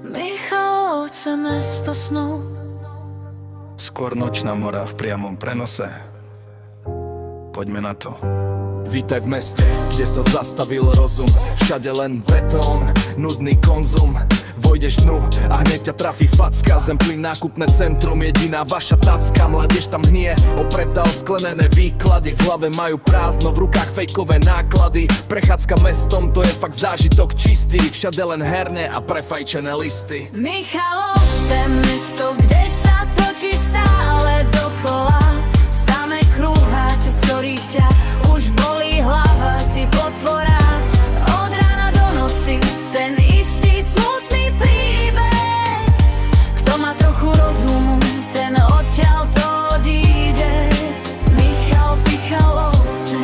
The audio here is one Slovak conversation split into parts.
Michalovce, mesto snov. Skôr nočná mora v priamom prenose. Poďme na to. Vítaj v meste, kde sa zastavil rozum. Všade len betón, nudný konzum. Vojdeš dnu a hneď ťa trafí facka. Zemplín, nákupné centrum, jediná vaša tacka. Mládež tam hnie, opretá o sklenené výklady. V hlave majú prázdno, v rukách fejkové náklady. Prechádzka mestom, to je fakt zážitok čistý. Všade len herne a prefajčené listy. Michalovce, mesto, kde sa točí stále dokola. Samé krúhače, z ktorých ťa už bolí hlava. Ty potvora, od rána do noci ten istý smutný príbeh. Kto má trochu rozumu, ten odtiaľ to odíde. Michalovce,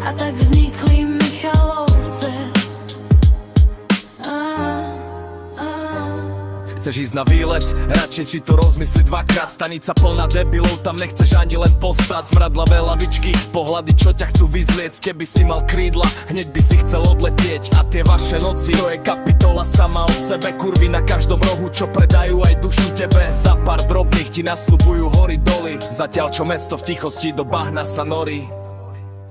a tak vznikli Michalovce. Chceš ísť na výlet? Radšej si to rozmysli dvakrát. Stanica plná debilov, tam nechceš ani len postať. Smradlavé lavičky, pohľady, čo ťa chcú vyzliec. Keby si mal krídla, hneď by si chcel odletieť. A tie vaše noci, to je kapitola sama o sebe. Kurvy na každom rohu, čo predajú aj dušu tebe. Za pár drobných ti nasľubujú hory doly. Zatiaľ čo mesto v tichosti do bahna sa norí.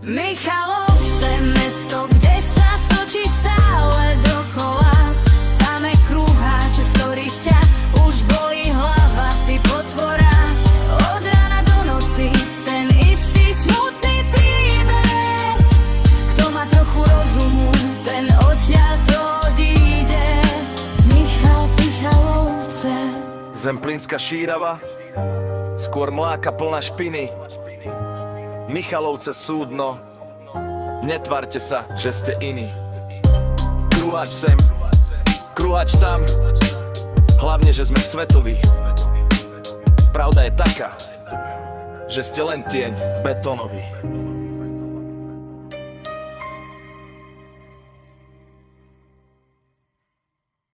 Michalovce, mesto, kde sa točí stále dokola. Samé krúhače, z ktorých ťa už bolí hlava. Ty potvora, od rána do noci ten istý smutný príbeh. Kto má trochu rozumu, ten odtiaľ to odíde. Michalovce. Zemplínska šírava, skôr mláka plná špiny. Michalovce súdno, netvarte sa, že ste iní. Krúhač sem, krúhač tam, hlavne, že sme svetoví. Pravda je taká, že ste len tieň betónový.